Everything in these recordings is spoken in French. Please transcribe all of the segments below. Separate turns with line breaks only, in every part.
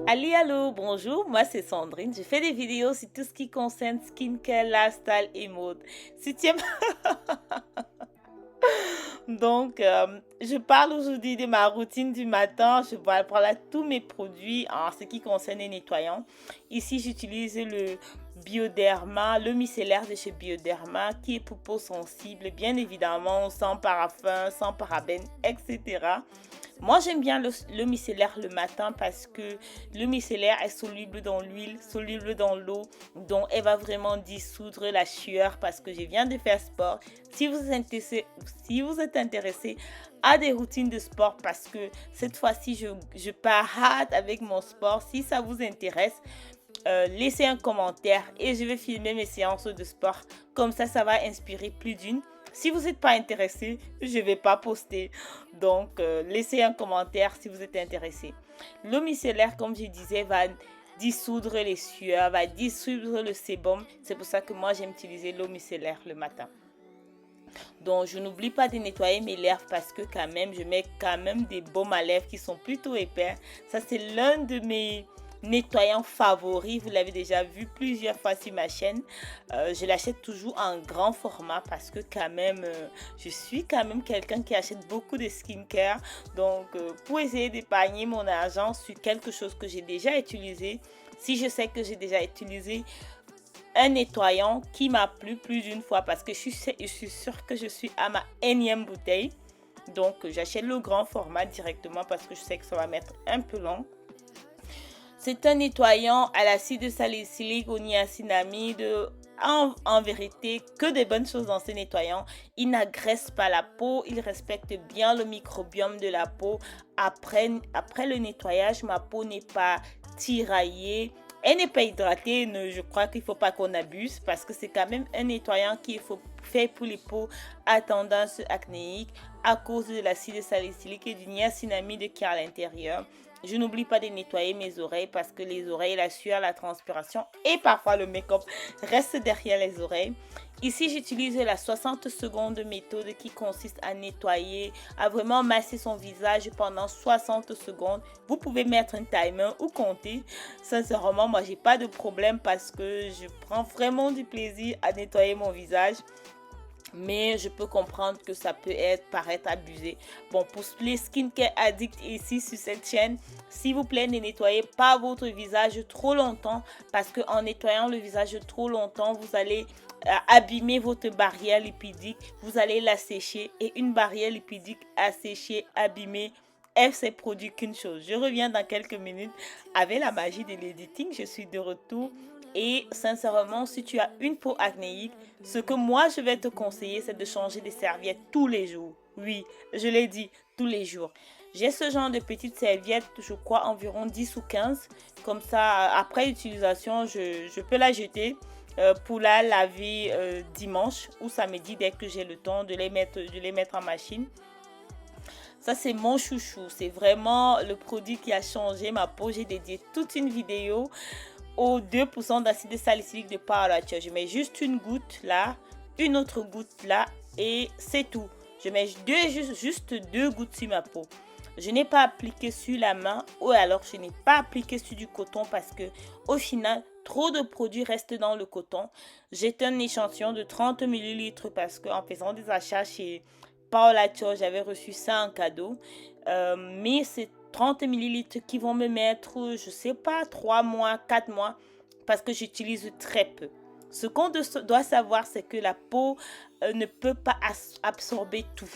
Allô, bonjour, moi c'est Sandrine. Je fais des vidéos sur tout ce qui concerne skincare, lifestyle et mode. Si tu aimes je parle aujourd'hui de ma routine du matin. Je vois voilà tous mes produits en ce qui concerne les nettoyants. Ici, j'utilise le Bioderma, le micellaire de chez Bioderma qui est pour peau sensible, bien évidemment, sans parfum, sans parabènes, etc. Moi, j'aime bien le micellaire le matin parce que le micellaire est soluble dans l'huile, soluble dans l'eau. Donc, elle va vraiment dissoudre la sueur parce que je viens de faire sport. Si vous êtes intéressé à des routines de sport parce que cette fois-ci, je pars hard avec mon sport. Si ça vous intéresse, laissez un commentaire et je vais filmer mes séances de sport. Comme ça va inspirer plus d'une. Si vous n'êtes pas intéressé, je ne vais pas poster. Donc, laissez un commentaire si vous êtes intéressé. L'eau micellaire, comme je disais, va dissoudre les sueurs, va dissoudre le sébum. C'est pour ça que moi, j'aime utiliser l'eau micellaire le matin. Donc, je n'oublie pas de nettoyer mes lèvres parce que quand même, je mets quand même des baumes à lèvres qui sont plutôt épais. Ça, c'est l'un de mes nettoyants favoris. Vous l'avez déjà vu plusieurs fois sur ma chaîne. Je l'achète toujours en grand format parce que quand même, je suis quand même quelqu'un qui achète beaucoup de skincare. Donc, pour essayer d'épargner mon argent sur quelque chose que j'ai déjà utilisé, si je sais que j'ai déjà utilisé un nettoyant qui m'a plu plus d'une fois parce que je suis sûre que je suis à ma énième bouteille. Donc, j'achète le grand format directement parce que je sais que ça va mettre un peu long. C'est un nettoyant à l'acide salicylique, au niacinamide. En vérité, que des bonnes choses dans ce nettoyant. Il n'agresse pas la peau, il respecte bien le microbiome de la peau. Après le nettoyage, ma peau n'est pas tiraillée. Elle n'est pas hydratée, je crois qu'il ne faut pas qu'on abuse parce que c'est quand même un nettoyant qui est fait pour les peaux à tendance acnéique à cause de l'acide salicylique et du niacinamide qui est à l'intérieur. Je n'oublie pas de nettoyer mes oreilles parce que les oreilles, la sueur, la transpiration et parfois le make-up restent derrière les oreilles. Ici, j'utilise la 60 secondes méthode qui consiste à nettoyer, à vraiment masser son visage pendant 60 secondes. Vous pouvez mettre un timer ou compter. Sincèrement, moi, j'ai pas de problème parce que je prends vraiment du plaisir à nettoyer mon visage. Mais je peux comprendre que ça peut paraître abusé. Bon, pour les skincare addicts ici sur cette chaîne, s'il vous plaît, ne nettoyez pas votre visage trop longtemps parce qu'en nettoyant le visage trop longtemps, vous allez abîmer votre barrière lipidique, vous allez la sécher et une barrière lipidique asséchée, abîmée, elle s'est produit qu'une chose. Je reviens dans quelques minutes avec la magie de l'editing. Je suis de retour. Et sincèrement, si tu as une peau acnéique, ce que moi je vais te conseiller, c'est de changer de serviettes tous les jours. Oui, je l'ai dit, tous les jours. J'ai ce genre de petites serviettes, je crois environ 10 ou 15. Comme ça, après utilisation, je peux la jeter pour la laver dimanche ou samedi dès que j'ai le temps de les mettre en machine. Ça, c'est mon chouchou. C'est vraiment le produit qui a changé ma peau. J'ai dédié toute une vidéo aux 2% d'acide salicylique de Paola. Je mets juste une goutte là, une autre goutte là et c'est tout. Je mets juste deux gouttes sur ma peau. Je n'ai pas appliqué sur la main ou alors je n'ai pas appliqué sur du coton parce que au final, trop de produits restent dans le coton. J'ai un échantillon de 30 millilitres parce qu'en faisant des achats chez Paola, j'avais reçu ça en cadeau. Mais c'est 30 millilitres qui vont me mettre, je sais pas, 3 mois, 4 mois, parce que j'utilise très peu. Ce qu'on doit savoir, c'est que la peau ne peut pas absorber tout.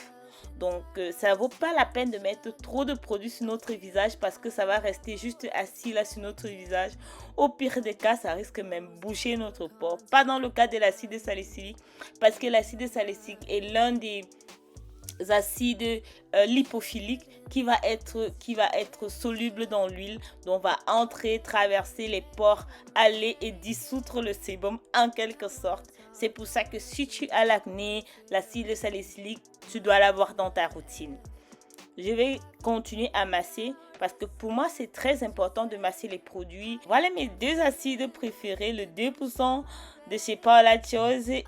Donc, ça ne vaut pas la peine de mettre trop de produits sur notre visage parce que ça va rester juste assis là sur notre visage. Au pire des cas, ça risque même boucher notre peau. Pas dans le cas de l'acide salicylique parce que l'acide salicylique est l'un des acides lipophiliques qui va être soluble dans l'huile, donc va entrer, traverser les pores, aller et dissoudre le sébum en quelque sorte. C'est pour ça que si tu as l'acné, l'acide salicylique, tu dois l'avoir dans ta routine. Je vais continuer à masser parce que pour moi c'est très important de masser les produits. Voilà mes deux acides préférés, le 2% de chez Paola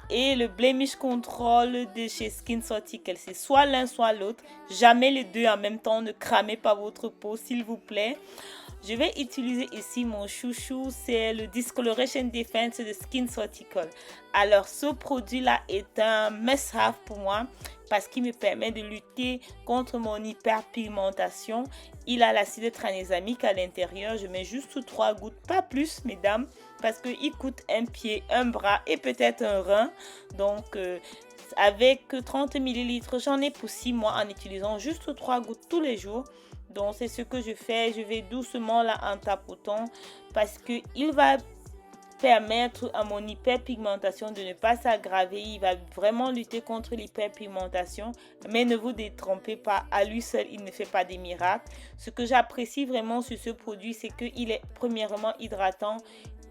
et le Blemish Control de chez SkinCeuticals. C'est soit l'un soit l'autre, jamais les deux en même temps. Ne cramez pas votre peau s'il vous plaît. Je vais utiliser ici mon chouchou, c'est le Discoloration Defense de Skin Sorticle. Alors ce produit-là est un must-have pour moi parce qu'il me permet de lutter contre mon hyperpigmentation. Il a l'acide tranexamique à l'intérieur. Je mets juste 3 gouttes, pas plus mesdames, parce qu'il coûte un pied, un bras et peut-être un rein. Donc avec 30 ml, j'en ai pour 6 mois en utilisant juste 3 gouttes tous les jours. Donc c'est ce que je fais. Je vais doucement là en tapotant parce qu'il va permettre à mon hyperpigmentation de ne pas s'aggraver. Il va vraiment lutter contre l'hyperpigmentation, mais ne vous détrompez pas, à lui seul il ne fait pas des miracles. Ce que j'apprécie vraiment sur ce produit, c'est qu'il est premièrement hydratant,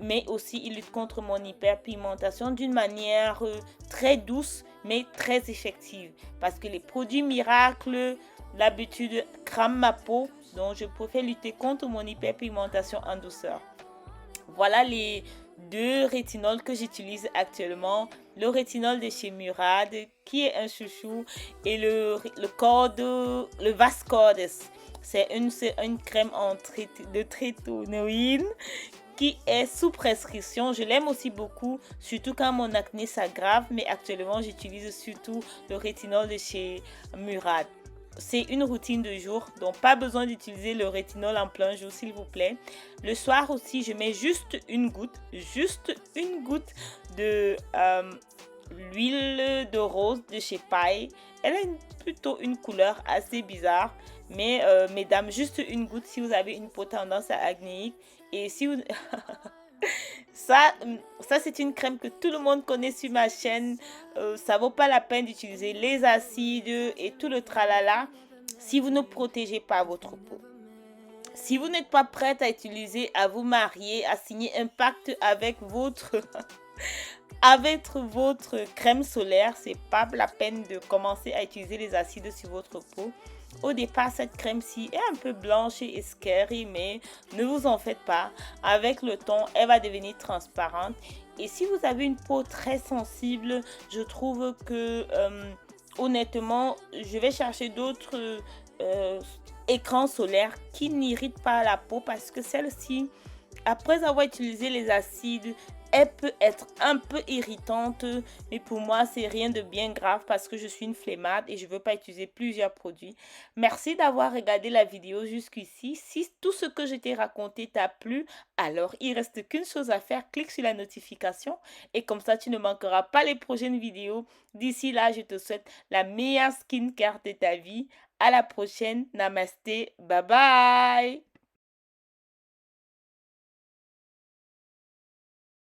mais aussi il lutte contre mon hyperpigmentation d'une manière très douce mais très effective, parce que les produits miracles d'habitude crament ma peau, donc je préfère lutter contre mon hyperpigmentation en douceur. Voilà les deux rétinols que j'utilise actuellement. Le rétinol de chez Murad, qui est un chouchou, et le Vascordes. C'est une crème de trétonoïne qui est sous prescription. Je l'aime aussi beaucoup, surtout quand mon acné s'aggrave, mais actuellement j'utilise surtout le rétinol de chez Murad. C'est une routine de jour, donc pas besoin d'utiliser le rétinol en plein jour s'il vous plaît. Le soir aussi, je mets juste une goutte de l'huile de rose de chez Paille. Elle a plutôt une couleur assez bizarre, mais mesdames, juste une goutte si vous avez une peau tendance à acnéique. Et si vous... Ça c'est une crème que tout le monde connaît sur ma chaîne. Ça vaut pas la peine d'utiliser les acides et tout le tralala si vous ne protégez pas votre peau. Si vous n'êtes pas prête à utiliser, à vous marier, à signer un pacte avec votre crème solaire, c'est pas la peine de commencer à utiliser les acides sur votre peau. Au départ, cette crème-ci est un peu blanche et scary, mais ne vous en faites pas. Avec le temps, elle va devenir transparente. Et si vous avez une peau très sensible, je trouve que honnêtement, je vais chercher d'autres écrans solaires qui n'irritent pas la peau, parce que celle-ci, après avoir utilisé les acides, elle peut être un peu irritante, mais pour moi c'est rien de bien grave parce que je suis une flemmard et je ne veux pas utiliser plusieurs produits. Merci d'avoir regardé la vidéo jusqu'ici. Si tout ce que je t'ai raconté t'a plu, alors il ne reste qu'une chose à faire, clique sur la notification et comme ça tu ne manqueras pas les prochaines vidéos. D'ici là, je te souhaite la meilleure skincare de ta vie. À la prochaine, namasté, bye bye.